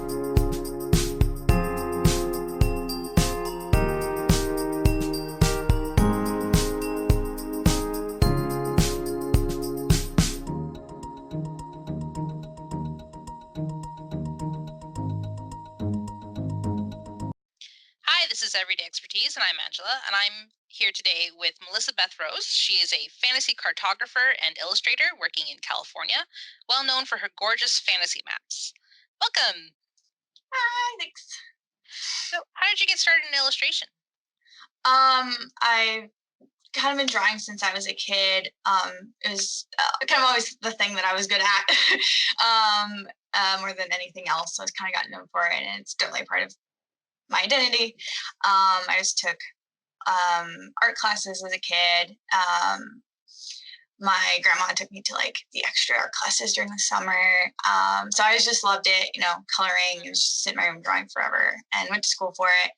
Hi, this is Everyday Expertise, and I'm Angela, and I'm here today with Melissa Beth Rose. She is a fantasy cartographer and illustrator working in California, well known for her gorgeous fantasy maps. Welcome. Hi, thanks. So, how did you get started in illustration? I've kind of been drawing since I was a kid. It was kind of always the thing that I was good at, more than anything else. So I was kind of gotten known for it, and it's definitely part of my identity. I just took art classes as a kid. My grandma took me to like the extra art classes during the summer. So I just loved it, coloring, just sit in my room drawing forever, and went to school for it.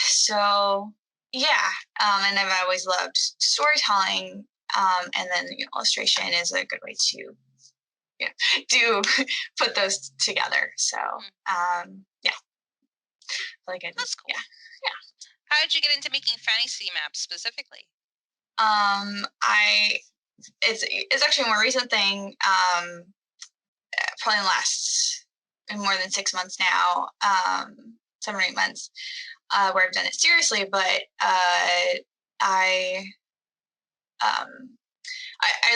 So yeah, and I've always loved storytelling. And then illustration is a good way to do put those together. So yeah, like I That's cool. Yeah. How did you get into making fantasy maps specifically? It's actually a more recent thing. Probably last more than 6 months now, 7 or 8 months, where I've done it seriously. But I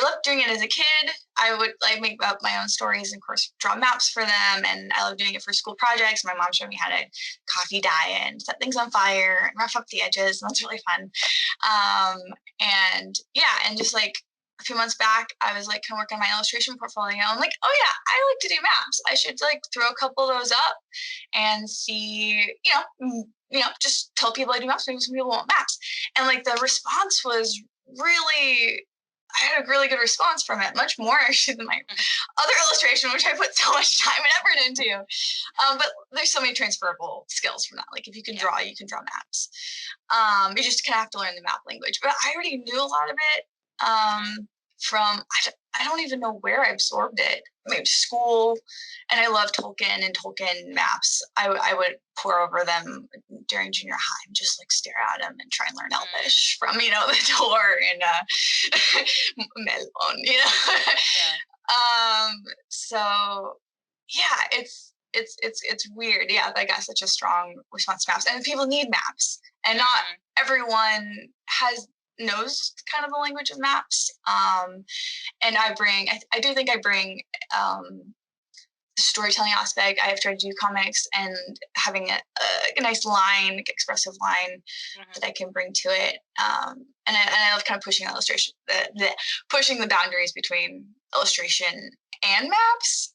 loved doing it as a kid. I would like make up my own stories and, of course, draw maps for them. And I loved doing it for school projects. My mom showed me how to coffee dye and set things on fire and rough up the edges. And that's really fun. And yeah, and just like a few months back, I was like kind of working on my illustration portfolio. I'm like, oh yeah, I like to do maps. I should like throw a couple of those up and see, just tell people I do maps. Maybe some people want maps. And like the response was really, I had a really good response from it, much more actually than my other illustration, which I put so much time and effort into. But there's so many transferable skills from that. Like if you can draw, you can draw maps. You just kind of have to learn the map language. But I already knew a lot of it from, I don't even know where I absorbed it. Maybe school, and I love Tolkien and Tolkien maps. I would pour over them during junior high and just like stare at them and try and learn Elvish from the door and Melon, Yeah. So yeah, it's weird. Yeah, I got such a strong response to maps, and people need maps, and not everyone knows kind of the language of maps. And I do think I bring the storytelling aspect. I have tried to do comics, and having a nice line, expressive line that I can bring to it. And I love kind of pushing illustration, pushing the boundaries between illustration and maps,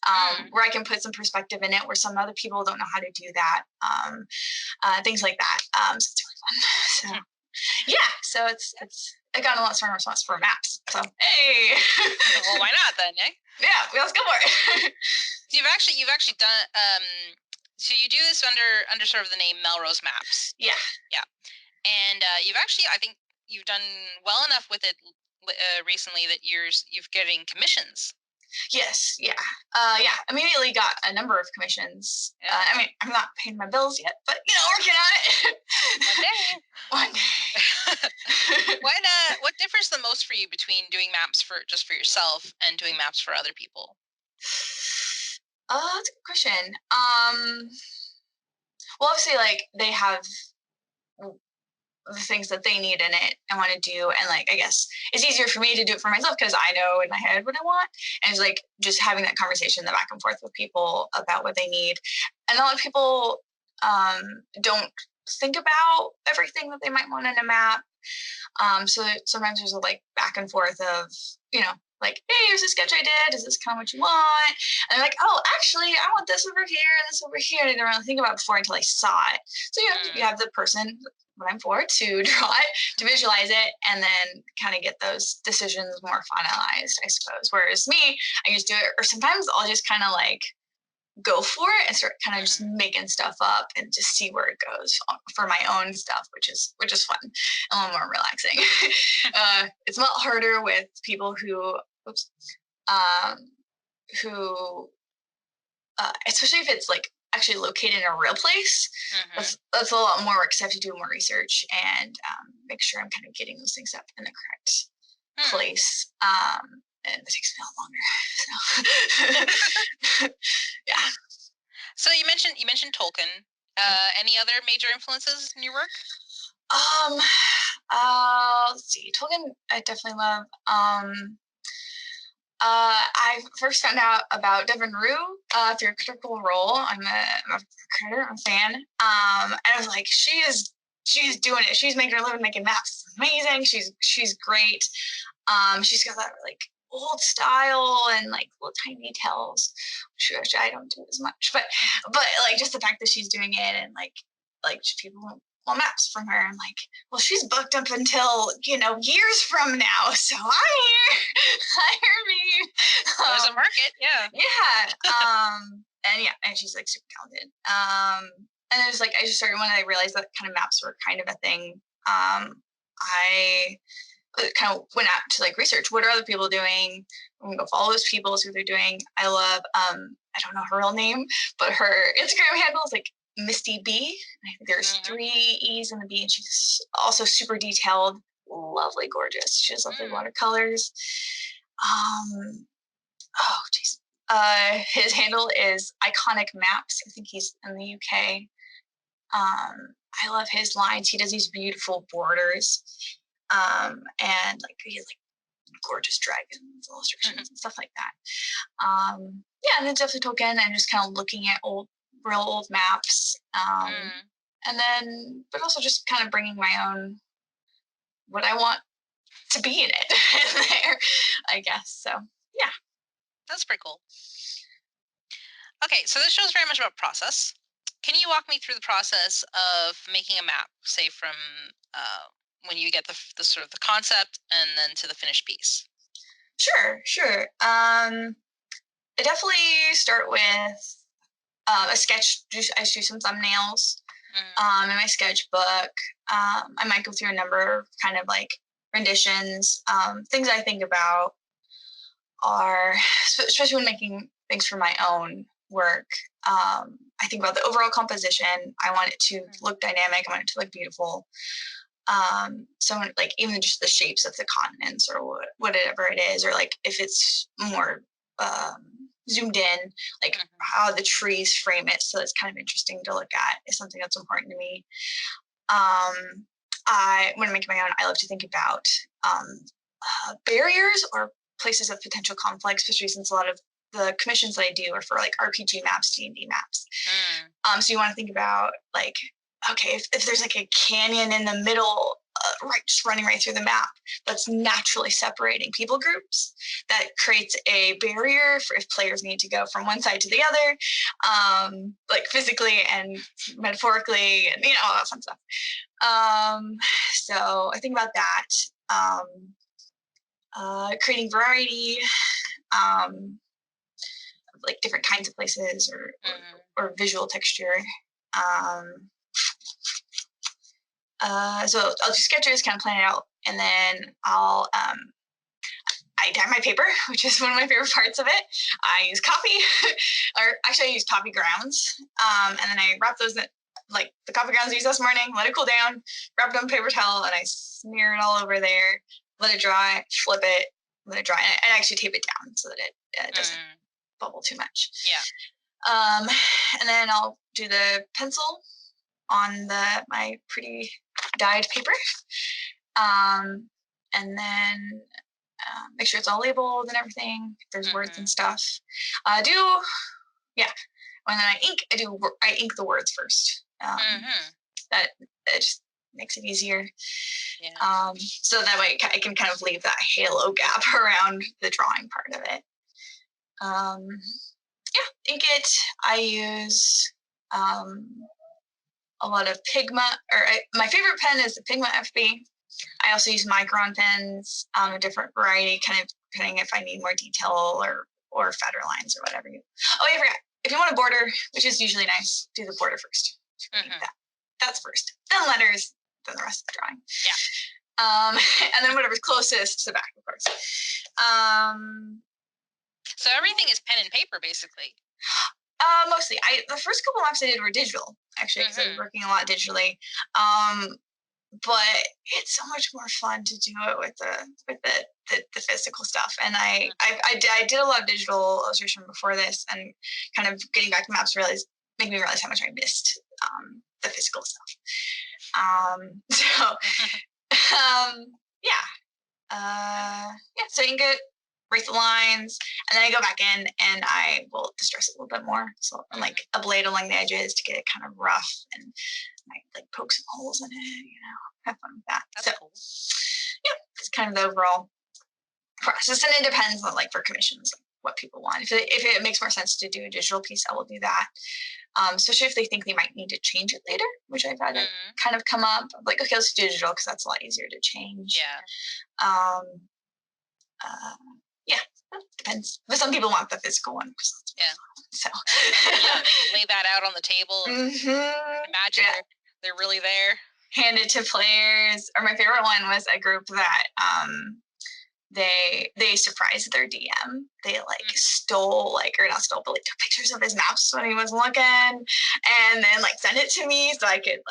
where I can put some perspective in it, where some other people don't know how to do that. Things like that. So it's really fun. So yeah, so it's I got a lot stronger response for maps. So hey, well, why not then, eh? Yeah, let's go for it. So you've actually done so you do this under sort of the name Melrose Maps. Yeah, and I think you've done well enough with it recently that you've getting commissions. Yes, yeah. Immediately got a number of commissions. I'm not paying my bills yet, but working on it. One day. What differs the most for you between doing maps just for yourself and doing maps for other people? That's a good question. Well, obviously, like they have the things that they need in it and want to do, and like I guess it's easier for me to do it for myself because I know in my head what I want, and it's like just having that conversation, the back and forth with people about what they need. And a lot of people don't think about everything that they might want in a map, so sometimes there's a like back and forth of like, hey, here's a sketch I did. Is this kind of what you want? And they're like, oh, actually, I want this over here and this over here. And I didn't really think about it before until I saw it. So you have the person, what I'm for, to draw it, to visualize it, and then kind of get those decisions more finalized, I suppose. Whereas me, I just do it, or sometimes I'll just kind of like go for it and start kind of just making stuff up and just see where it goes for my own stuff, which is fun and a little more relaxing. It's a lot harder with people who especially if it's like actually located in a real place. Mm-hmm. That's a lot more work. So I have to do more research and make sure I'm kind of getting those things up in the correct place. And it takes me a lot longer. So yeah. So you mentioned Tolkien. Any other major influences in your work? Let's see. Tolkien, I definitely love. I first found out about Devin Rue through a Critical Role. I'm a critter, I'm a fan. And I was like, she's doing it. She's making her living making maps. It's amazing. She's great. She's got that like old style and like little tiny details, which I don't do as much. But like just the fact that she's doing it and like people want maps from her. I'm like, well, she's booked up until years from now, so I'm here. Hire me. There's a market, yeah. Yeah. And she's like super talented. And it was like I just started when I realized that kind of maps were kind of a thing. I kind of went out to like research what are other people doing. I'm gonna go follow those people, see what they're doing. I love I don't know her real name, but her Instagram handle is like Misty B. I think there's 3 E's in the B, and she's also super detailed, lovely, gorgeous. She has lovely watercolors. Oh jeez. His handle is Iconic Maps. I think he's in the UK. I love his lines. He does these beautiful borders. And like he has like gorgeous dragons illustrations and stuff like that. Yeah, and then definitely Tolkien and just kind of looking at real old maps. And then, but also just kind of bringing my own, what I want to be in it there, I guess. So, yeah. That's pretty cool. Okay, so this show is very much about process. Can you walk me through the process of making a map, say from when you get the sort of the concept and then to the finished piece? Sure. I definitely start with a sketch. I just do some thumbnails in my sketchbook. I might go through a number of kind of like renditions. Things I think about are, especially when making things for my own work, I think about the overall composition. I want it to look dynamic. I want it to look beautiful. So like even just the shapes of the continents or whatever it is, or like if it's more zoomed in, like how the trees frame it, so it's kind of interesting to look at, is something that's important to me. When I make my own, I love to think about barriers or places of potential conflict, especially since a lot of the commissions that I do are for like RPG maps, D&D maps. So you want to think about like, okay, if there's like a canyon in the middle, just running right through the map, that's naturally separating people groups, that creates a barrier for if players need to go from one side to the other, like physically and metaphorically, and all that fun stuff. So I think about that. Creating variety, like different kinds of places or visual texture. So I'll do sketches, kind of plan it out, and then I dye my paper, which is one of my favorite parts of it. I use coffee, or actually I use coffee grounds, and then I wrap those in, like the coffee grounds I used this morning, let it cool down, wrap it on paper towel, and I smear it all over there, let it dry, flip it, let it dry, and I actually tape it down so that it doesn't bubble too much. Yeah. And then I'll do the pencil on my pretty dyed paper, and then make sure it's all labeled and everything. If there's words and stuff, when I ink, I ink the words first. That just makes it easier. Yeah. So that way I can kind of leave that halo gap around the drawing part of it. Ink it. I use a lot of Pigma, my favorite pen is the Pigma FB. I also use Micron pens, a different variety, kind of depending if I need more detail or fatter lines or whatever. Oh, I forgot. If you want a border, which is usually nice, do the border first. That's first. Then letters, then the rest of the drawing. Yeah. And then whatever's closest to the back, of course. So everything is pen and paper, basically. mostly. The first couple maps I did were digital, actually, because I was working a lot digitally. But it's so much more fun to do it with the physical stuff. And I did a lot of digital illustration before this, and kind of getting back to maps made me realize how much I missed the physical stuff. So you can write the lines, and then I go back in and I will distress it a little bit more. So I'm like a blade along the edges to get it kind of rough, and I like poke some holes in it, have fun with that. That's cool. Yeah, it's kind of the overall process, and it depends on, like, for commissions, what people want. If it makes more sense to do a digital piece, I will do that. Especially if they think they might need to change it later, which I've had kind of come up. I'm like, okay, let's do digital because that's a lot easier to change. Yeah. Yeah, depends. But some people want the physical one. Yeah. So they can lay that out on the table. Imagine they're really there. Hand it to players. Or my favorite one was a group that they surprised their DM. They stole, or not stole, but took pictures of his maps when he was looking, and then sent it to me so I could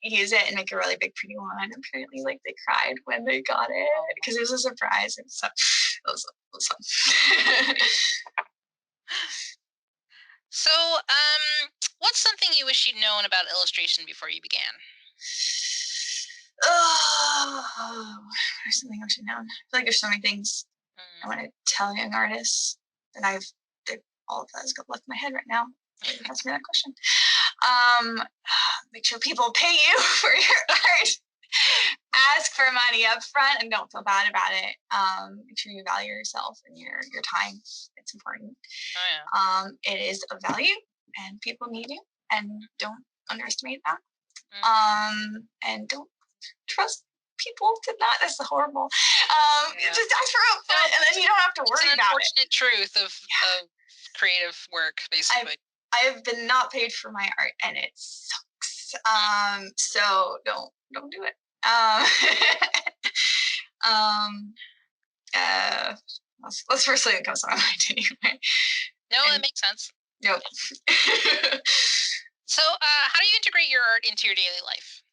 use it and make a really big pretty one. Apparently they cried when they got it because it was a surprise. And so it was fun. So what's something you wish you'd known about illustration before you began? There's something I should know. I feel like there's so many things I want to tell young artists that all of that is left in my head right now. Ask me that question. Make sure people pay you for your art. Ask for money up front and don't feel bad about it. Make sure you value yourself and your time. It's important. Oh, yeah. It is of value, and people need you, and don't underestimate that. And don't trust people to not. That's horrible. Just ask for upfront, and then you don't have to worry about it. It's an unfortunate truth of creative work, basically. I've been not paid for my art, and it sucks. So don't do it. Let's first say it comes to my mind anyway. No, that makes sense. Yep. So, how do you integrate your art into your daily life?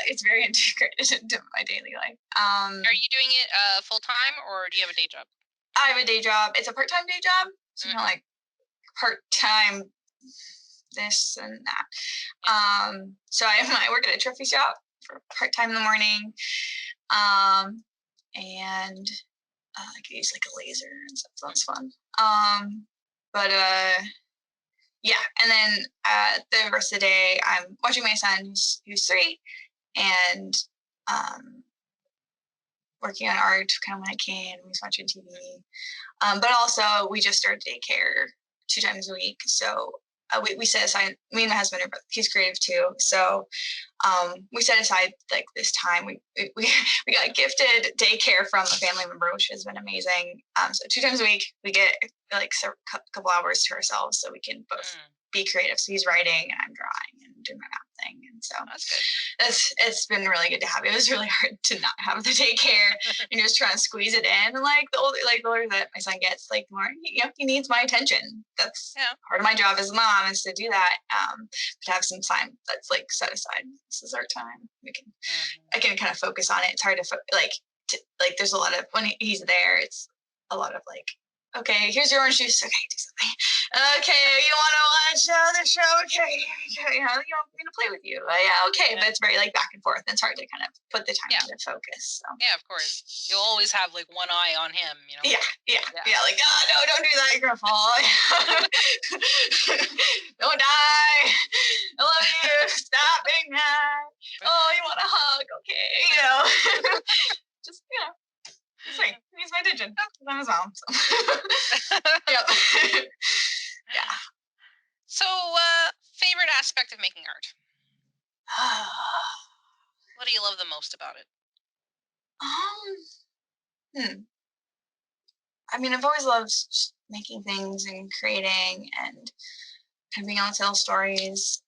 It's very integrated into my daily life. Are you doing it full time, or do you have a day job? I have a day job. It's a part-time day job, so part-time this and that. Yeah. So I work at a trophy shop for part-time in the morning, and I could use a laser and stuff. So that's fun. Yeah, and then the rest of the day, I'm watching my son, who's 3, and working on art kind of when I can. He's watching TV. But also, we just started daycare 2 times a week. So we set aside, me and my husband, he's creative too. So we set aside this time. We got gifted daycare from a family member, which has been amazing. So 2 times a week, we get a couple hours to ourselves so we can both be creative. So he's writing and I'm drawing and doing my math thing. And so that's good. It's been really good to have. It was really hard to not have the daycare and just trying to squeeze it in. And the older that my son gets, the more he needs my attention. That's part of my job as a mom, is to do that. To have some time that's set aside. This is our time. I can kind of focus on it. It's hard to there's a lot of, when he's there, it's a lot of okay, here's your orange juice. Okay, do something. Okay, you want to watch the show? Okay, I'm going to play with you. Yeah, okay, but it's very back and forth. And it's hard to kind of put the time to focus. So. Yeah, of course. You'll always have one eye on him, Yeah. Oh no, don't do that, you're gonna fall. Don't die. I love you. Stop being mad. Oh, you want a hug? Okay, just Sorry, he needs my attention. I'm his mom. So. Yep. Yeah. So, favorite aspect of making art? What do you love the most about it? I mean, I've always loved just making things and creating and kind of being able to tell stories.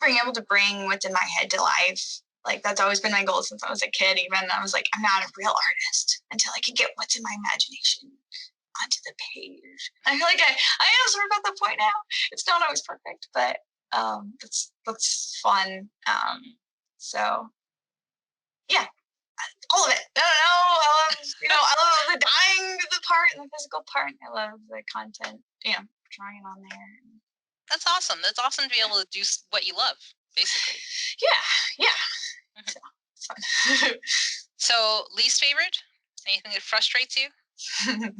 Being able to bring what's in my head to life. That's always been my goal since I was a kid. Even I was I'm not a real artist until I can get what's in my imagination onto the page. I feel like I am sort of at the point now. It's not always perfect, but that's fun. So yeah, all of it. I don't know. I love, I love the dying the part and the physical part. I love the content, drawing it on there. That's awesome. That's awesome to be able to do what you love, basically. Yeah. Mhm. So it's fun. So, least favorite? Anything that frustrates you? Not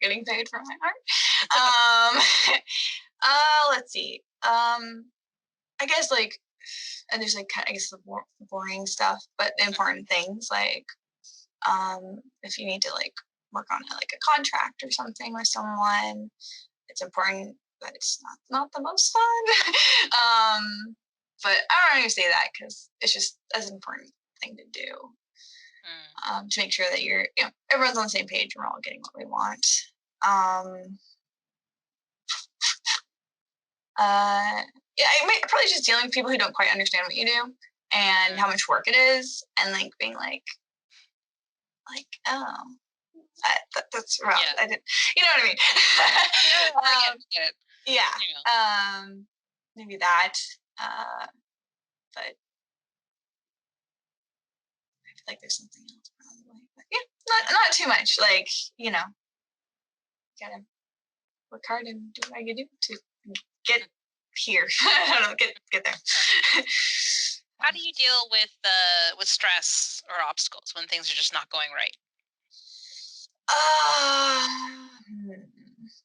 getting paid for my art. Let's see. I guess like, and there's like I guess the boring stuff, but the important things like, if you need to like work on like a contract or something with someone, it's important that it's not the most fun. But I don't even say that because it's just as important thing to do. To make sure that everyone's on the same page and we're all getting what we want. Yeah, probably just dealing with people who don't quite understand what you do and how much work it is, and like being like, oh, that's rough. Yeah. I didn't, you know what I mean? I get it. Yeah. Maybe that. But I feel like there's something else probably. But yeah, not too much. Like, gotta work hard and do what I can do to get here. I don't know, get there. How do you deal with stress or obstacles when things are just not going right?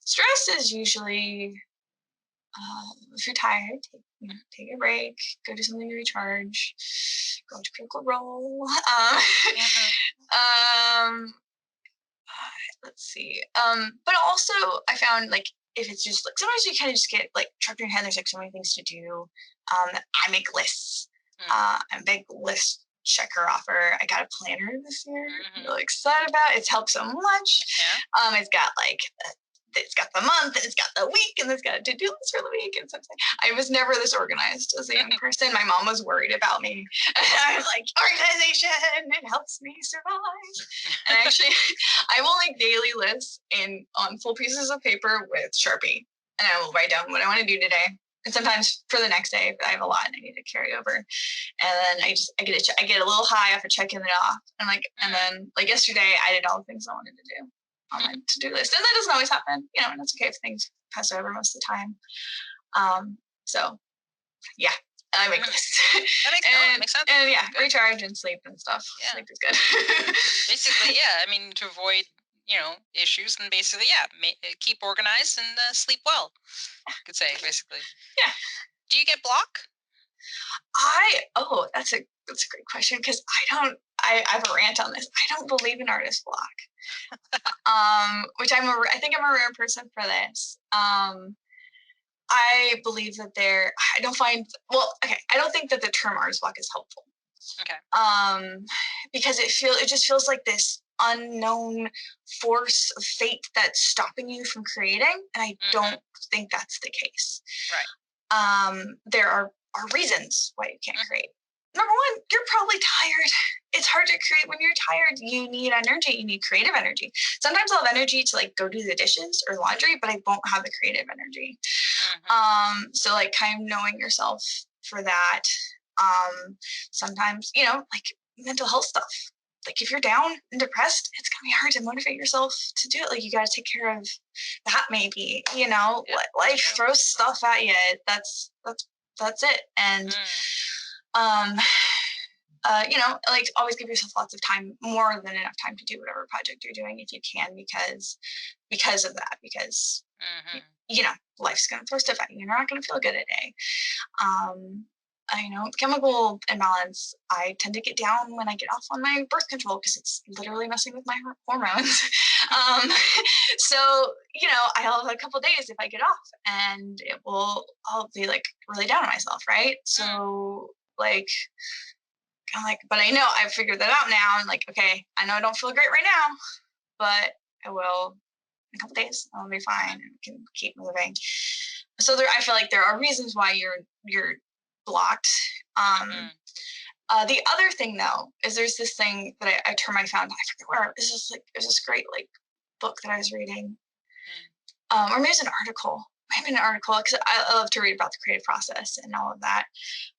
Stress is usually if you're tired, take a break, go do something to recharge, go into Critical Role. Let's see. But also I found like if it's just like sometimes you kind of just get like trapped in your head. There's like so many things to do. I make lists. I'm a big list checker offer. I got a planner this year. I'm really excited about it. It's helped so much. Yeah. It's got the month and it's got the week and it's got a to-do list for the week and something. I was never this organized as a young person. My mom was worried about me. I'm like, organization, it helps me survive. And actually, I will make daily lists on full pieces of paper with Sharpie, and I will write down what I want to do today. And sometimes for the next day, if I have a lot and I need to carry over, and then I get a little high after checking it off. And then like yesterday, I did all the things I wanted to do on my to-do list, and that doesn't always happen, and it's okay if things pass over most of the time. So yeah, I make lists. That makes sense. And yeah, recharge and sleep and stuff. Yeah. Sleep is good. Basically, yeah. I mean, to avoid issues, and basically, yeah, keep organized and sleep well. You could say basically. Yeah. Do you get block? That's a great question because I have a rant on this. I don't believe in artist block. Which I think I'm a rare person for this. I believe that I don't think that the term artist block is helpful. Okay. Because it just feels like this unknown force of fate that's stopping you from creating, and I don't think that's the case. Right. There are reasons why you can't create. Number one, you're probably tired. It's hard to create when you're tired. You need energy. You need creative energy. Sometimes I'll have energy to like go do the dishes or laundry, but I won't have the creative energy. So like kind of knowing yourself for that. Sometimes, like mental health stuff. Like if you're down and depressed, it's gonna be hard to motivate yourself to do it. Like you gotta take care of that maybe, life throws stuff at you. That's it. And like always give yourself lots of time, more than enough time to do whatever project you're doing if you can, because of that, because life's gonna throw stuff at you. You're not gonna feel good a day. Chemical imbalance, I tend to get down when I get off on my birth control because it's literally messing with my hormones. So, I'll have a couple days if I get off, and I'll be like really down on myself, right? So like, I'm like, but I know I've figured that out now. And like, okay, I know I don't feel great right now, but I will in a couple days. I'll be fine and can keep moving. So I feel like there are reasons why you're blocked. The other thing though is there's this thing that a term I found. I forget where it was. Just like it was this great like book that I was reading, Mm. or maybe it's an article. Maybe an article because I love to read about the creative process and all of that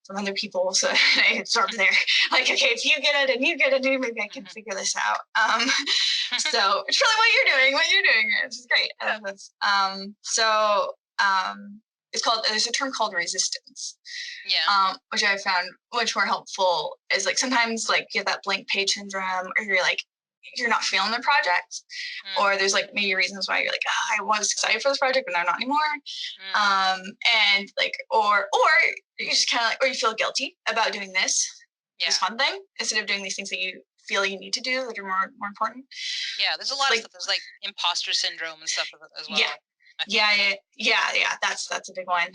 from other people. So I start there. Like, okay, if you get it and you get it, maybe I can figure this out. So it's really what you're doing. What you're doing is great. I love this. It's called. There's a term called resistance. Yeah. Which I found much more helpful. Is like sometimes like you have that blank page syndrome, or you're like you're not feeling the project, or there's like maybe reasons why you're like, oh, I was excited for this project, but I'm not anymore. And like, or you just kind of like, or you feel guilty about doing this fun thing instead of doing these things that you feel you need to do that are more important. Yeah, there's a lot of stuff. There's like imposter syndrome and stuff as well. Yeah. That's a big one.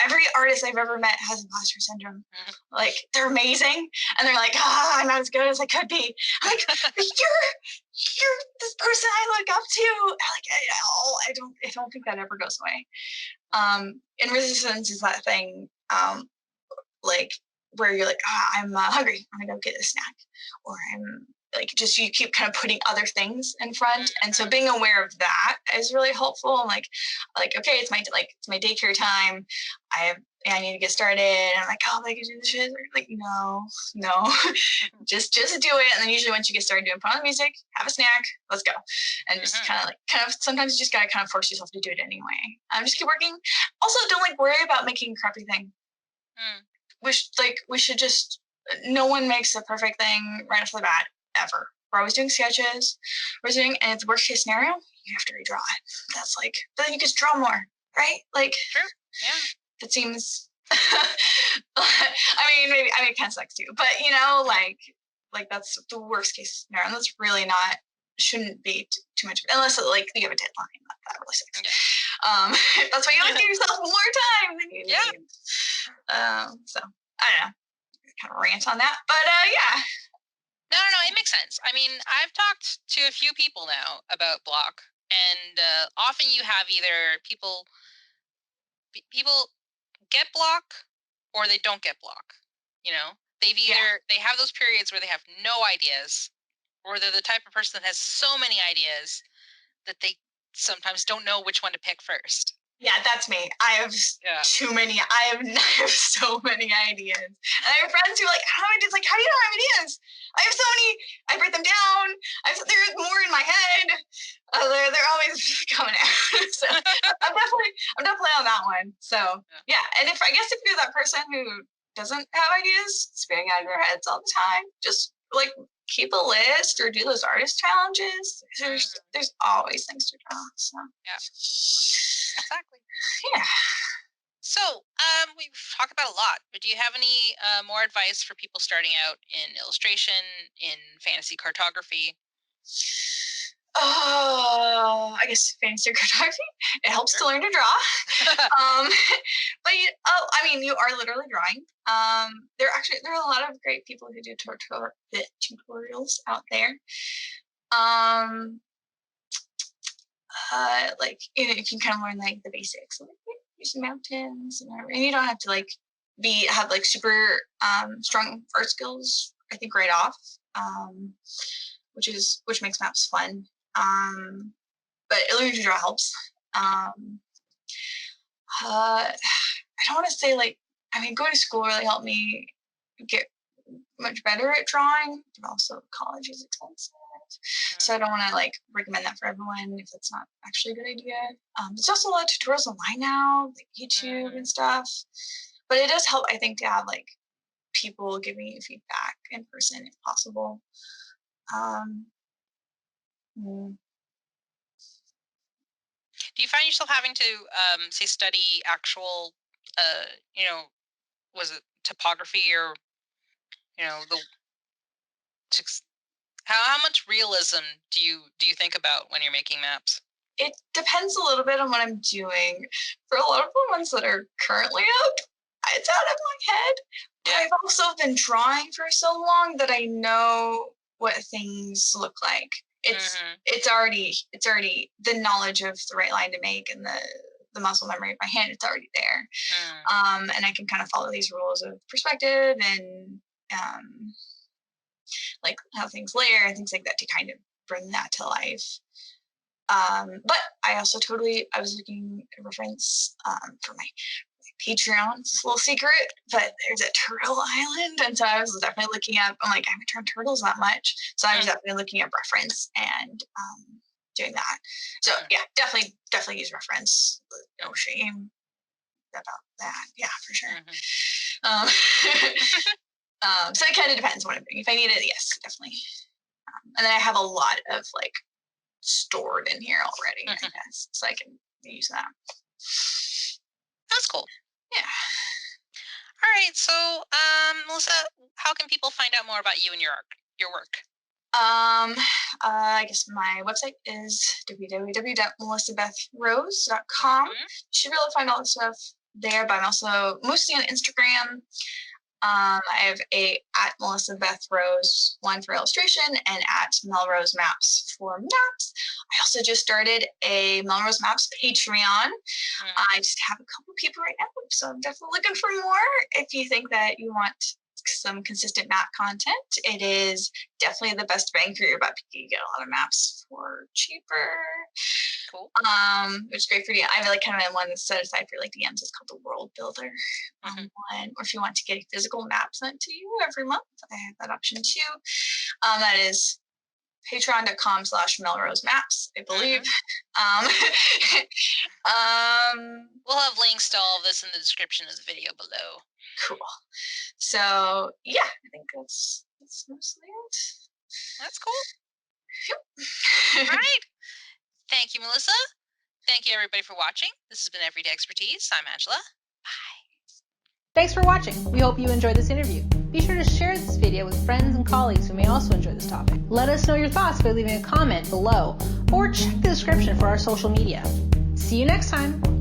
Every artist I've ever met has imposter syndrome. Like they're amazing, and they're like, I'm not as good as I could be. I'm like, you're this person I look up to. I don't think that ever goes away. And resistance is that thing, like where you're like, I'm hungry. I'm gonna go get a snack, or I'm like just you keep kind of putting other things in front, and so being aware of that is really helpful. Like okay, it's my daycare time. I need to get started. And I'm like, oh, I can do this shit. Like no, just do it. And then usually once you get started doing, put on the music, have a snack, let's go, and just kind of sometimes you just gotta kind of force yourself to do it anyway. Just keep working. Also, don't like worry about making a crappy thing. We should just, no one makes a perfect thing right off the bat ever. We're always doing sketches. And it's the worst case scenario, you have to redraw it. That's like, but then you just draw more, right? Like, true. Yeah. That seems, maybe it kind of sucks too, but like that's the worst case scenario. And that's really shouldn't be too much, unless like you have a deadline. That really sucks. That's why you always give yourself more time than you need. So I don't know, kind of rant on that, but yeah. No, it makes sense. I mean, I've talked to a few people now about block, and often you have either people get block or they don't get block. They've either they have those periods where they have no ideas, or they're the type of person that has so many ideas that they sometimes don't know which one to pick first. Yeah, that's me. I have too many. I have so many ideas. And I have friends who are like, how do you not have ideas? I have so many. I write them down. There's more in my head. They're always coming out. So I'm definitely on that one. So yeah. And if you're that person who doesn't have ideas spinning out of their heads all the time, just like keep a list or do those artist challenges. There's always things to draw. So yeah, exactly. Yeah. So we've talked about a lot, but do you have any more advice for people starting out in illustration, in fantasy cartography? Oh, I guess fantasy cartography. It helps to learn to draw. But you are literally drawing. There are a lot of great people who do tutorials out there. You can kind of learn like the basics, like use mountains and you don't have to have super strong art skills. I think right off, which makes maps fun. But learning to draw helps. I don't want to say going to school really helped me get much better at drawing, but also college is expensive. So I don't want to recommend that for everyone if that's not actually a good idea. There's also a lot of tutorials online now, like YouTube and stuff. But it does help, I think, to have people giving you feedback in person if possible. Do you find yourself having to say study actual was it topography or how much realism do you think about when you're making maps? It depends a little bit on what I'm doing. For a lot of the ones that are currently up, it's out of my head. But I've also been drawing for so long that I know what things look like. It's already the knowledge of the right line to make and the muscle memory of my hand. It's already there, and I can kind of follow these rules of perspective and how things layer and things like that to kind of bring that to life. But I also I was looking at a reference for my Patreon. It's a little secret, but there's a turtle island. And so I was definitely looking up, I'm like, I haven't tried turtles that much. So I was definitely looking up reference and doing that. So yeah, definitely use reference. No shame about that. Yeah, for sure. So it kind of depends what I'm doing. If I need it, yes, definitely. And then I have a lot of like stored in here already, I guess, so I can use that. That's cool. Yeah. All right. So, Melissa, how can people find out more about you and your work? I guess my website is www.melissabethrose.com. You should be able to find all the stuff there, but I'm also mostly on Instagram. I have at Melissa Beth Rose 1 for illustration and at Melrose Maps for maps. I also just started a Melrose Maps Patreon. I just have a couple people right now, so I'm definitely looking for more. If you think that you want some consistent map content, it is definitely the best bang for your buck. You get a lot of maps for cheaper. Cool. Which is great for you. I have like kind of one that's set aside for like DMs. It's called the World Builder one. Or if you want to get a physical map sent to you every month, I have that option too. That is patreon.com/Melrose Maps, I believe. We'll have links to all of this in the description of the video below. Cool. So yeah, I think that's mostly it. That's cool. Yep. All right. Thank you, Melissa. Thank you, everybody, for watching. This has been Everyday Expertise. I'm Angela. Bye. Thanks for watching. We hope you enjoyed this interview. Be sure to share this video with friends and colleagues who may also enjoy this topic. Let us know your thoughts by leaving a comment below or check the description for our social media. See you next time.